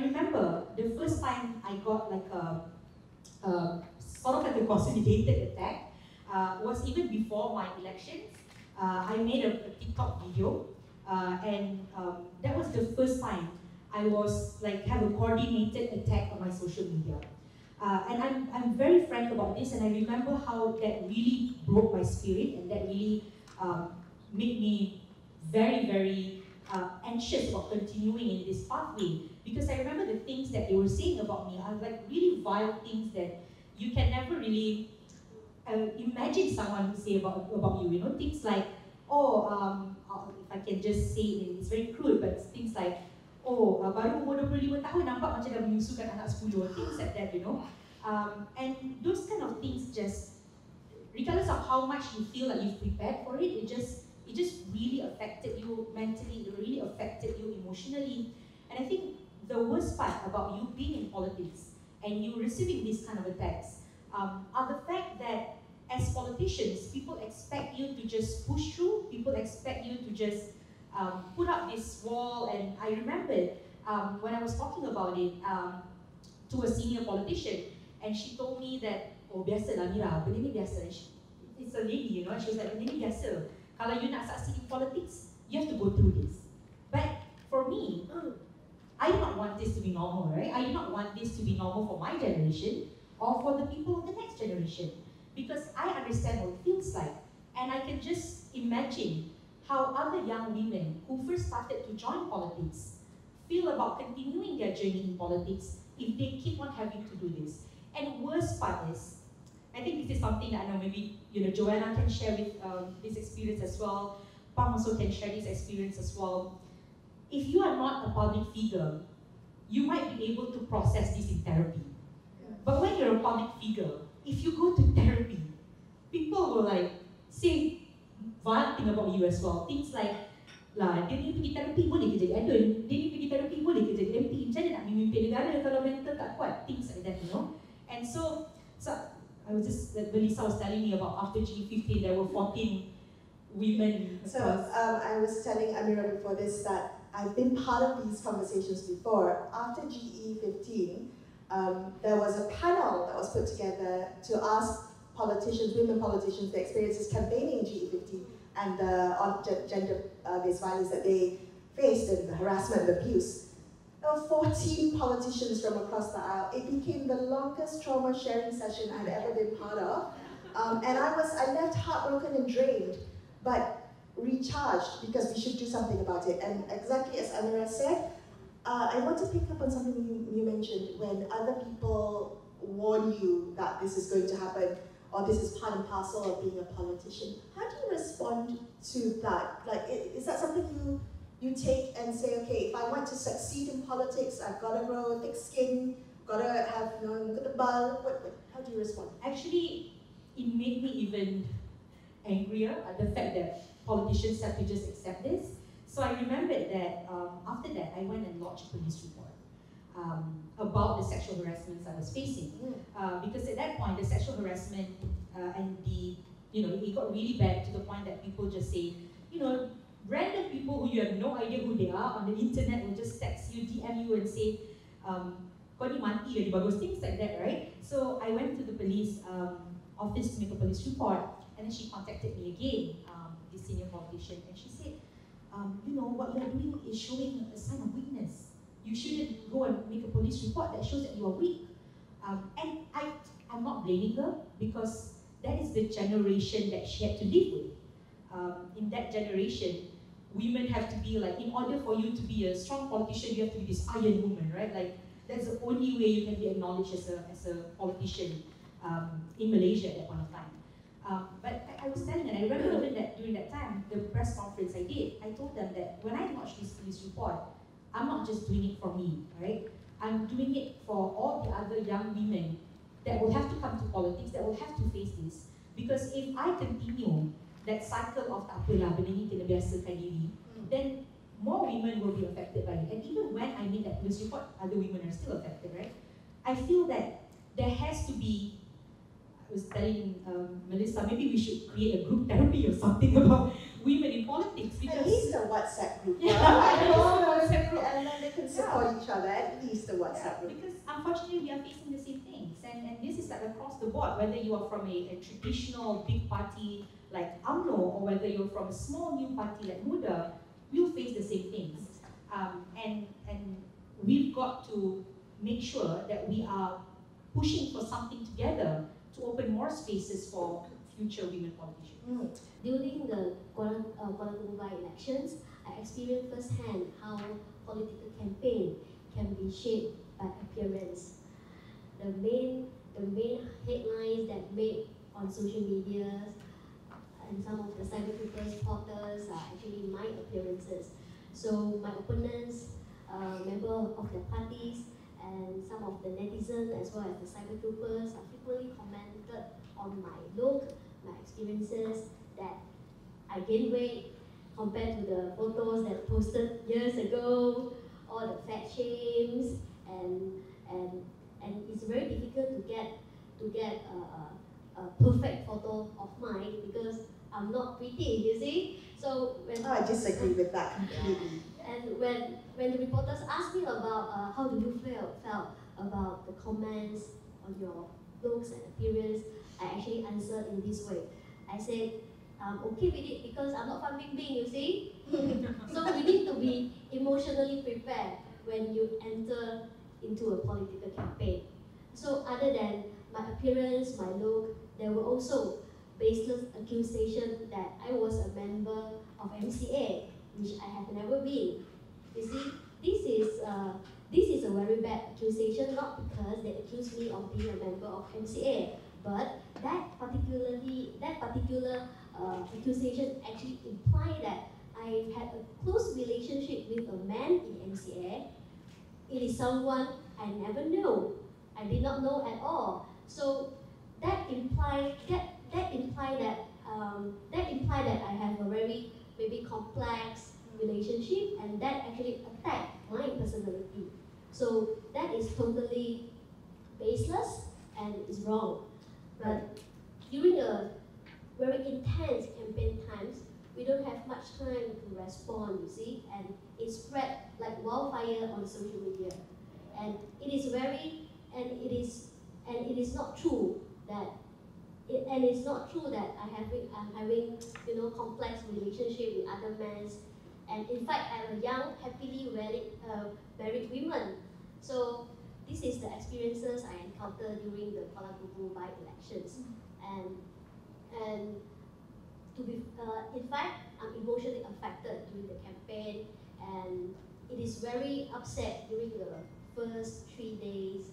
remember the first time I got like a sort of like a consolidated attack was even before my elections. I made a TikTok video, and that was the first time I was like have a coordinated attack on my social media. And I'm very frank about this, and I remember how that really broke my spirit, and that really made me very, very anxious about continuing in this pathway. Because I remember the things that they were saying about me are like really vile things that you can never really imagine someone would say about you. You know, things like, oh, if I can just say it, it's very crude, but things like, oh, baru umur 25 tahun nampak macam dah menyusukan anak 10, things like that, you know. And those kind of things just, regardless of how much you feel like you've prepared for it, it just really affected you mentally, it really affected you emotionally. And I think the worst part about you being in politics and you receiving these kind of attacks are the fact that as politicians, people expect you to just push through, people expect you to just put up this wall. And I remember when I was talking about it to a senior politician, and she told me that, oh, biasa lah Amira, benda ni biasa. It's a lady, you know, she was like, benda ni biasa. Kalau you nak succeed in politics, you have to go through this. But for me, I do not want this to be normal, right? I do not want this to be normal for my generation or for the people of the next generation. Because I understand what it feels like. And I can just imagine how other young women who first started to join politics feel about continuing their journey in politics if they keep on having to do this. And worst part is, I think this is something that I know maybe Joanna can share with this experience as well. Pam also can share this experience as well. If you are not a public figure, you might be able to process this in therapy. But when you're a public figure, if you go to therapy, people will like say vile thing about you as well. Things like, lah, dia ni pergi terapi boleh ke jadi adult, dia ni pergi terapi boleh ke jadi MP, macam mana nak memimpin negara kalau mental tak kuat, things like that, you know. And so I was just, Belisa was telling me about after GE15 there were 14 women. So I was telling Amira before this that I've been part of these conversations before. After GE15, there was a panel that was put together to ask politicians, women politicians, their experiences campaigning in GE15 and on gender-based violence that they faced and the harassment and abuse. There were 14 politicians from across the aisle. It became the longest trauma sharing session I'd ever been part of. And I left heartbroken and drained, but recharged because we should do something about it. And exactly as Amira said, I want to pick up on something you mentioned when other people warn you that this is going to happen or this is part and parcel of being a politician. How do you respond to that? Like, is that something you take and say, okay, if I want to succeed in politics, I've got to grow thick skin, got to have, the ball. How do you respond? Actually, it made me even angrier at the fact that politicians have to just accept this. So I remembered that after that, I went and lodged a police report about the sexual harassments I was facing. Because at that point, the sexual harassment and it got really bad to the point that people just say, random people who you have no idea who they are on the internet will just text you, DM you and say, kau ni mati lagi bagus, things like that, right? So I went to the police office to make a police report, and then she contacted me again, this senior politician, and she said, what you are doing is showing a sign of weakness. You shouldn't go and make a police report that shows that you are weak. And I'm not blaming her because that is the generation that she had to live with. In that generation, women have to be like, in order for you to be a strong politician, you have to be this iron woman, right? Like, that's the only way you can be acknowledged as a politician in Malaysia at that point of time. But I was telling them, I remember even that during that time, the press conference I did, I told them that when I launched this police report, I'm not just doing it for me, right? I'm doing it for all the other young women that will have to come to politics, that will have to face this. Because if I continue that cycle of tak apalah, benda ni kena biasakan diri, then more women will be affected by it. And even when I made that police report, other women are still affected, right? I feel that there has to be was telling Melissa, maybe we should create a group therapy or something about women in politics. Because at least a WhatsApp group. Yeah, right? WhatsApp group. And then they can support each other, at least a WhatsApp group. Because unfortunately we are facing the same things, and this is like across the board, whether you are from a traditional big party like UMNO or whether you're from a small new party like Muda, we'll face the same things. And we've got to make sure that we are pushing for something together to open more spaces for future women politicians. During the Kuala Lumpur elections, I experienced firsthand how political campaign can be shaped by appearance. The main headlines that made on social media and some of the cybercriminals portals are actually my appearances. So my opponents, members of their parties, and some of the netizens as well as the cyber troopers have frequently commented on my look, my experiences, that I gained weight compared to the photos that posted years ago, all the fat shames, and it's very difficult to get a perfect photo of mine because I'm not pretty, you see. So when I disagree with that completely. And when the reporters asked me about how do you felt about the comments on your looks and appearance, I actually answered in this way. I said, I'm okay with it because I'm not Fan Bingbing, you see. So we need to be emotionally prepared when you enter into a political campaign. So other than my appearance, my look, there were also baseless accusations that I was a member of MCA, which I have never been. You see, this is a very bad accusation, not because they accuse me of being a member of MCA, but that particular accusation actually imply that I had a close relationship with a man in MCA. It is someone I never knew. I did not know at all. So that imply that I have a very maybe complex relationship, and that actually attacked my personality. So that is totally baseless and is wrong. But during a very intense campaign times, we don't have much time to respond, you see, and it spread like wildfire on social media. And it is not true that I'm having complex relationship with other men. And in fact, I'm a young, happily married woman. So this is the experiences I encountered during the Kuala Lumpur by-elections. And to be, in fact, I'm emotionally affected during the campaign, and it is very upset during the first 3 days